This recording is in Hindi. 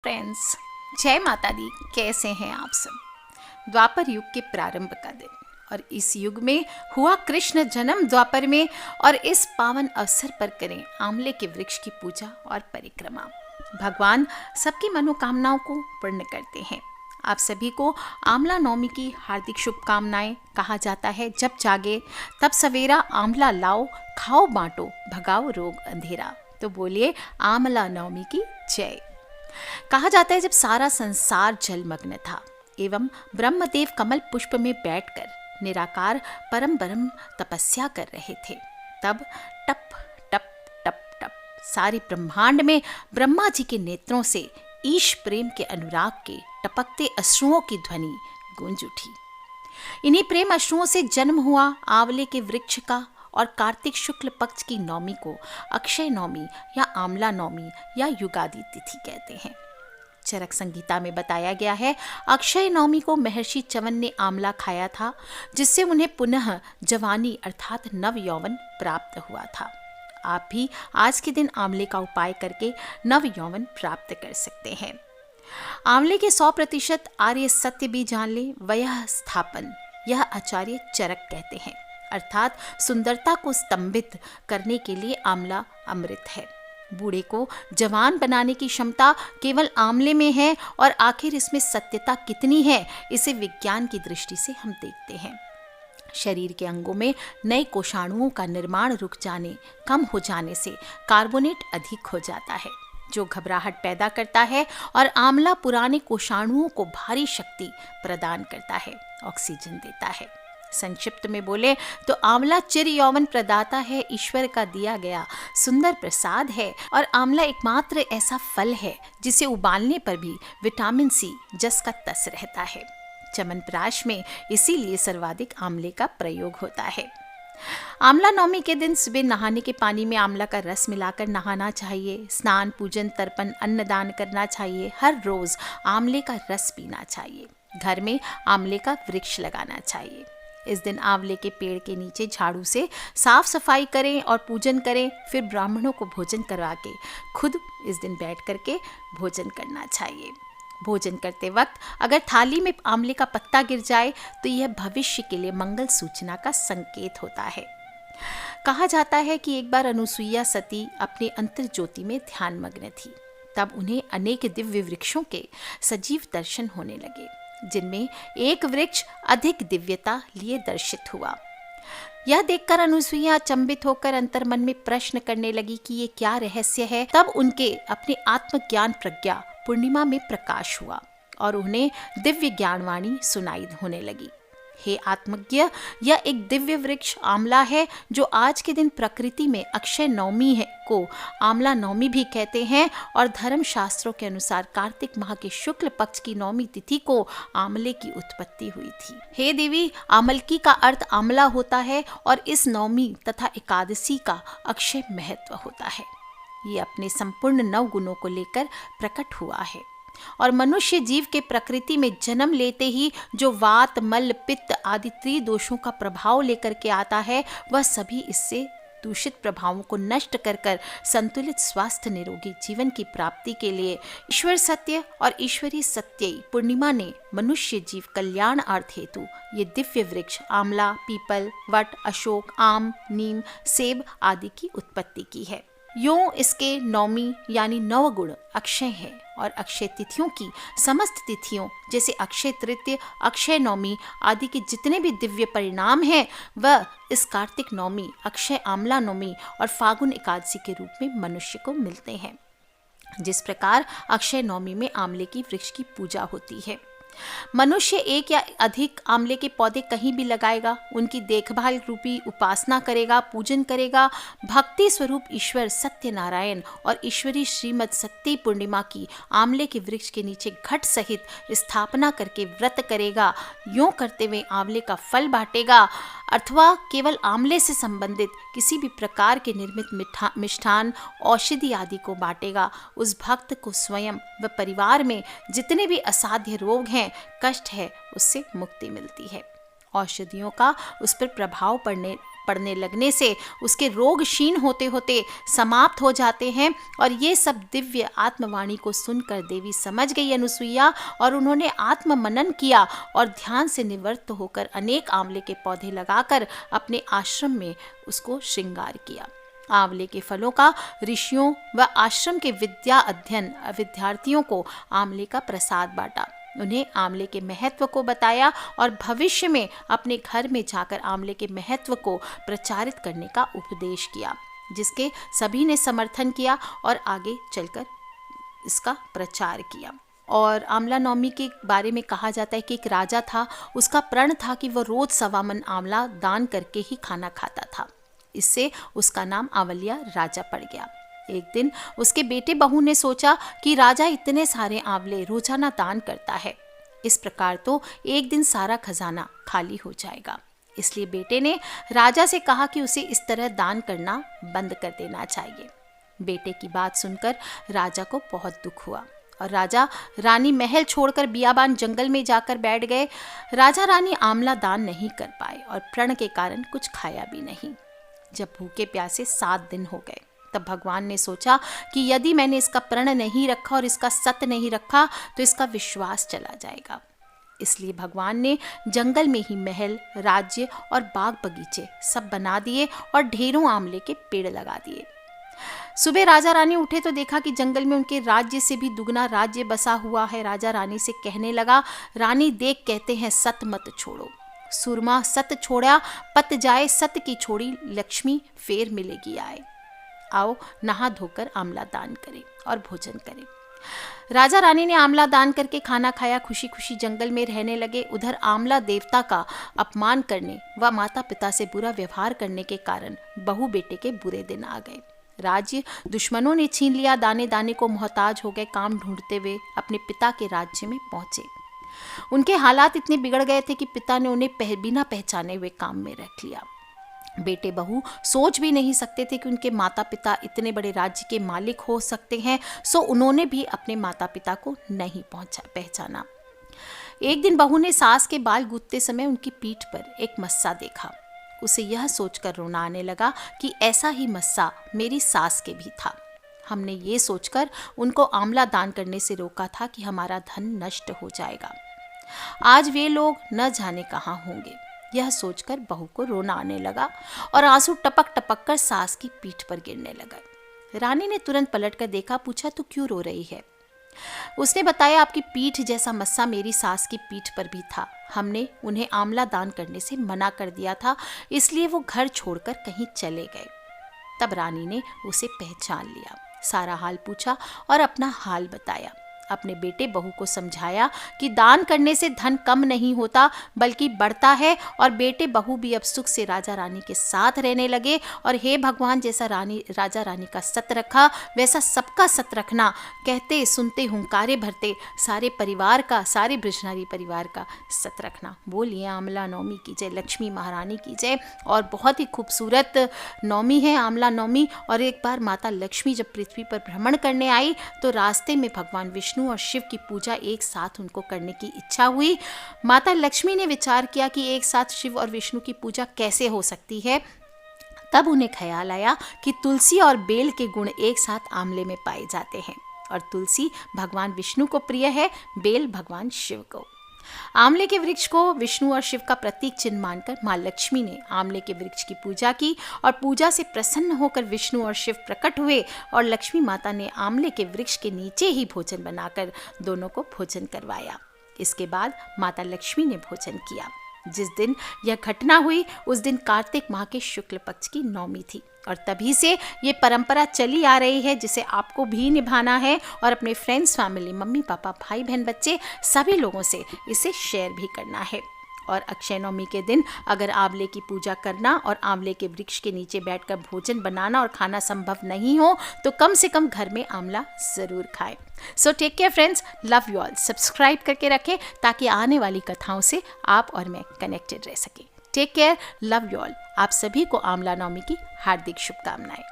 फ्रेंड्स, जय माता दी। कैसे हैं आप सब। द्वापर युग के प्रारंभ का दिन और इस युग में हुआ कृष्ण जन्म द्वापर में, और इस पावन अवसर पर करें आंवले के वृक्ष की पूजा और परिक्रमा। भगवान सबकी मनोकामनाओं को पूर्ण करते हैं। आप सभी को आंवला नवमी की हार्दिक शुभकामनाएं। कहा जाता है, जब जागे तब सवेरा आंवला लाओ, खाओ बांटो भगाओ रोग अंधेरा। तो बोलिए आंवला नवमी की जय। कहा जाता है, जब सारा संसार जलमग्न था एवं ब्रह्मदेव कमल पुष्प में बैठकर निराकार परम ब्रह्म तपस्या कर रहे थे, तब टप टप टप टप सारे ब्रह्मांड में ब्रह्मा जी के नेत्रों से ईश प्रेम के अनुराग के टपकते अश्रुओं की ध्वनि गूंज उठी। इन्हीं प्रेम अश्रुओं से जन्म हुआ आंवले के वृक्ष का, और कार्तिक शुक्ल पक्ष की नवमी को अक्षय नवमी या आंवला नवमी या युगादि तिथि कहते हैं। चरक संगीता में बताया गया है, अक्षय नवमी को महर्षि च्यवन ने आंवला खाया था, जिससे उन्हें पुनः जवानी अर्थात नव यौवन प्राप्त हुआ था। आप भी आज के दिन आंवले का उपाय करके नव यौवन प्राप्त कर सकते हैं। आंवले के 100% आर्य सत्य भी जान ले, वह स्थापन, यह आचार्य चरक कहते हैं, अर्थात सुंदरता को स्तंभित करने के लिए आंवला अमृत है। बूढ़े को जवान बनाने की क्षमता केवल आंवले में है, और आखिर इसमें सत्यता कितनी है, इसे विज्ञान की दृष्टि से हम देखते हैं। शरीर के अंगों में नए कोषाणुओं का निर्माण रुक जाने, कम हो जाने से कार्बोनेट अधिक हो जाता है, जो घबराहट पैदा करता है, और आंवला पुराने कोषाणुओं को भारी शक्ति प्रदान करता है, ऑक्सीजन देता है। संक्षिप्त में बोले तो आंवला चिर यौवन प्रदाता है, ईश्वर का दिया गया सुंदर प्रसाद है। और आंवला एकमात्र ऐसा फल है जिसे उबालने पर भी विटामिन सी जस का तस रहता है। च्यवनप्राश में इसीलिए सर्वाधिक आंवले का प्रयोग होता है। आंवला नवमी के दिन सुबह नहाने के पानी में आंवला का रस मिलाकर नहाना चाहिए। स्नान, पूजन, तर्पण, अन्नदान करना चाहिए। हर रोज आंवले का रस पीना चाहिए। घर में आंवले का वृक्ष लगाना चाहिए। इस दिन आंवले के पेड़ के नीचे झाड़ू से साफ सफाई करें और पूजन करें। फिर ब्राह्मणों को भोजन करवा के खुद इस दिन बैठ करके भोजन करना चाहिए। भोजन करते वक्त अगर थाली में आंवले का पत्ता गिर जाए तो यह भविष्य के लिए मंगल सूचना का संकेत होता है। कहा जाता है कि एक बार अनुसुईया सती अपने अंतर ज्योति में ध्यान मग्न थी। तब उन्हें अनेक दिव्य वृक्षों के सजीव दर्शन होने लगे, जिनमें एक वृक्ष अधिक दिव्यता लिए दर्शित हुआ। यह देखकर अनुसुईया अचंभित होकर अंतर्मन में प्रश्न करने लगी कि ये क्या रहस्य है। तब उनके अपने आत्मज्ञान प्रज्ञा पूर्णिमा में प्रकाश हुआ और उन्हें दिव्य ज्ञानवाणी सुनाई होने लगी। हे आत्मज्ञ, यह एक दिव्य वृक्ष आंवला है, जो आज के दिन प्रकृति में अक्षय नवमी है को आंवला नवमी भी कहते हैं, और धर्म शास्त्रों के अनुसार कार्तिक माह के शुक्ल पक्ष की नवमी तिथि को आंवले की उत्पत्ति हुई थी। हे देवी, आमलकी का अर्थ आंवला होता है, और इस नवमी तथा एकादशी का अक्षय महत्व होता है। ये अपने संपूर्ण 9 गुणों को लेकर प्रकट हुआ है, और मनुष्य जीव के प्रकृति में जन्म लेते ही जो वात, मल, पित्त आदि त्रिदोषों का प्रभाव लेकर के आता है, वह सभी इससे दूषित प्रभावों को नष्ट कर कर संतुलित स्वास्थ्य निरोगी जीवन की प्राप्ति के लिए ईश्वर सत्य और ईश्वरी सत्य पूर्णिमा ने मनुष्य जीव कल्याण अर्थ हेतु ये दिव्य वृक्ष आंवला, पीपल, वट, अशोक, आम, नीम, सेब आदि की उत्पत्ति की है। यूं इसके नवमी यानी 9 गुण अक्षय है, और अक्षय तिथियों की समस्त तिथियों जैसे अक्षय तृतीय, अक्षय नवमी आदि के जितने भी दिव्य परिणाम हैं, वह इस कार्तिक नवमी, अक्षय आंवला नवमी और फागुन एकादशी के रूप में मनुष्य को मिलते हैं। जिस प्रकार अक्षय नवमी में आंवले की वृक्ष की पूजा होती है। मनुष्य एक या अधिक आंवले के पौधे कहीं भी लगाएगा, उनकी देखभाल रूपी उपासना करेगा, पूजन करेगा, भक्ति स्वरूप ईश्वर सत्यनारायण और ईश्वरी श्रीमद सत्य पूर्णिमा की आंवले के वृक्ष के नीचे घट सहित स्थापना करके व्रत करेगा। यूं करते हुए आंवले का फल बांटेगा, अथवा केवल आंवले से संबंधित किसी भी प्रकार के निर्मित मिष्ठान, औषधि आदि को बांटेगा। उस भक्त को स्वयं व परिवार में जितने भी असाध्य रोग हैं, कष्ट है, उससे मुक्ति मिलती है। औषधियों का उस पर प्रभाव पड़ने लगने से उसके रोग क्षीण होते होते समाप्त हो जाते हैं। और ये सब दिव्य आत्मवाणी को सुनकर देवी समझ गई अनुसुईया, और उन्होंने आत्म मनन किया और ध्यान से निवृत्त होकर अनेक आंवले के पौधे लगाकर अपने आश्रम में उसको श्रृंगार किया। आंवले के फलों का ऋषियों व आश्रम के विद्या अध्ययन विद्यार्थियों को आंवले का प्रसाद बांटा, उन्हें आंवले के महत्व को बताया और भविष्य में अपने घर में जाकर आंवले के महत्व को प्रचारित करने का उपदेश किया, जिसके सभी ने समर्थन किया और आगे चलकर इसका प्रचार किया। और आंवला नवमी के बारे में कहा जाता है कि एक राजा था, उसका प्रण था कि वह रोज 1.25 मन आंवला दान करके ही खाना खाता था। इससे उसका नाम आंवलिया राजा पड़ गया। एक दिन उसके बेटे बहू ने सोचा कि राजा इतने सारे आंवले रोजाना दान करता है, इस प्रकार तो एक दिन सारा खजाना खाली हो जाएगा। इसलिए बेटे ने राजा से कहा कि उसे इस तरह दान करना बंद कर देना चाहिए। बेटे की बात सुनकर राजा को बहुत दुख हुआ और राजा रानी महल छोड़कर बियाबान जंगल में जाकर बैठ गए। राजा रानी आंवला दान नहीं कर पाए और प्रण के कारण कुछ खाया भी नहीं। जब भूखे प्यासे 7 दिन हो गए, तब भगवान ने सोचा कि यदि मैंने इसका प्रण नहीं रखा और इसका सत्य नहीं रखा तो इसका विश्वास चला जाएगा। इसलिए भगवान ने जंगल में ही महल, राज्य और बाग बगीचे सब बना दिए और ढेरों आंवले के पेड़ लगा दिए। सुबह राजा रानी उठे तो देखा कि जंगल में उनके राज्य से भी दुगना राज्य बसा हुआ है। राजा रानी से कहने लगा, रानी देख कहते हैं सत मत छोड़ो, सुरमा सत छोड़ा पत जाए, सत की छोड़ी लक्ष्मी फेर मिलेगी आए। आओ नहा धोकर आंवला दान करें और भोजन करें। राजा रानी ने आंवला दान करके खाना खाया, खुशी खुशी जंगल में रहने लगे। उधर आंवला देवता का अपमान करने व माता पिता से बुरा व्यवहार करने के कारण बहू बेटे के बुरे दिन आ गए। राज्य दुश्मनों ने छीन लिया, दाने दाने को मोहताज हो गए। काम ढूंढते हुए अपने पिता के राज्य में पहुंचे। उनके हालात इतने बिगड़ गए थे कि पिता ने उन्हें बिना पहचाने हुए काम में रख लिया। बेटे बहू सोच भी नहीं सकते थे कि उनके माता पिता इतने बड़े राज्य के मालिक हो सकते हैं, सो उन्होंने भी अपने माता पिता को नहीं पहचाना। एक दिन बहू ने सास के बाल गूंथते समय उनकी पीठ पर एक मस्सा देखा। उसे यह सोचकर रोना आने लगा कि ऐसा ही मस्सा मेरी सास के भी था। हमने ये सोचकर उनको आंवला दान करने से रोका था कि हमारा धन नष्ट हो जाएगा। आज वे लोग न जाने कहाँ होंगे। यह सोचकर बहू को रोना आने लगा और आंसू टपक टपक कर सास की पीठ पर गिरने लगा। रानी ने तुरंत पलटकर देखा, पूछा तू क्यों रो रही है? उसने बताया, आपकी पीठ जैसा मस्सा मेरी सास की पीठ पर भी था। हमने उन्हें आंवला दान करने से मना कर दिया था, इसलिए वो घर छोड़कर कहीं चले गए। तब रानी ने उसे पहचान लिया, सारा हाल पूछा और अपना हाल बताया। अपने बेटे बहू को समझाया कि दान करने से धन कम नहीं होता बल्कि बढ़ता है। और बेटे बहू भी अब सुख से राजा रानी के साथ रहने लगे। और हे भगवान, जैसा राजा रानी का सत रखा वैसा सबका सत रखना। कहते सुनते हुंकारे भरते सारे परिवार का, सारे ब्रजनारी परिवार का सत रखना। बोलिए आंवला नवमी की जय, लक्ष्मी महारानी की जय। और बहुत ही खूबसूरत नवमी है आंवला नवमी। और एक बार माता लक्ष्मी जब पृथ्वी पर भ्रमण करने आई तो रास्ते में भगवान विष्णु और शिव की पूजा एक साथ उनको करने की इच्छा हुई। माता लक्ष्मी ने विचार किया कि एक साथ शिव और विष्णु की पूजा कैसे हो सकती है। तब उन्हें ख्याल आया कि तुलसी और बेल के गुण एक साथ आंवले में पाए जाते हैं और तुलसी भगवान विष्णु को प्रिय है, बेल भगवान शिव को। आंवले के वृक्ष को विष्णु और शिव का प्रतीक चिन्ह मानकर माँ लक्ष्मी ने आंवले के वृक्ष की पूजा की और पूजा से प्रसन्न होकर विष्णु और शिव प्रकट हुए और लक्ष्मी माता ने आंवले के वृक्ष के नीचे ही भोजन बनाकर दोनों को भोजन करवाया। इसके बाद माता लक्ष्मी ने भोजन किया। जिस दिन यह घटना हुई उस दिन कार्तिक माह के शुक्ल पक्ष की नवमी थी और तभी से ये परंपरा चली आ रही है, जिसे आपको भी निभाना है और अपने फ्रेंड्स, फैमिली, मम्मी पापा, भाई बहन, बच्चे सभी लोगों से इसे शेयर भी करना है। और अक्षय नवमी के दिन अगर आंवले की पूजा करना और आंवले के वृक्ष के नीचे बैठकर भोजन बनाना और खाना संभव नहीं हो तो कम से कम घर में आंवला ज़रूर खाएं। So take care friends, love you all. Subscribe करके रखें ताकि आने वाली कथाओं से आप और मैं कनेक्टेड रह सकें। Take care, love you all. आप सभी को आंवला नवमी की हार्दिक शुभकामनाएं।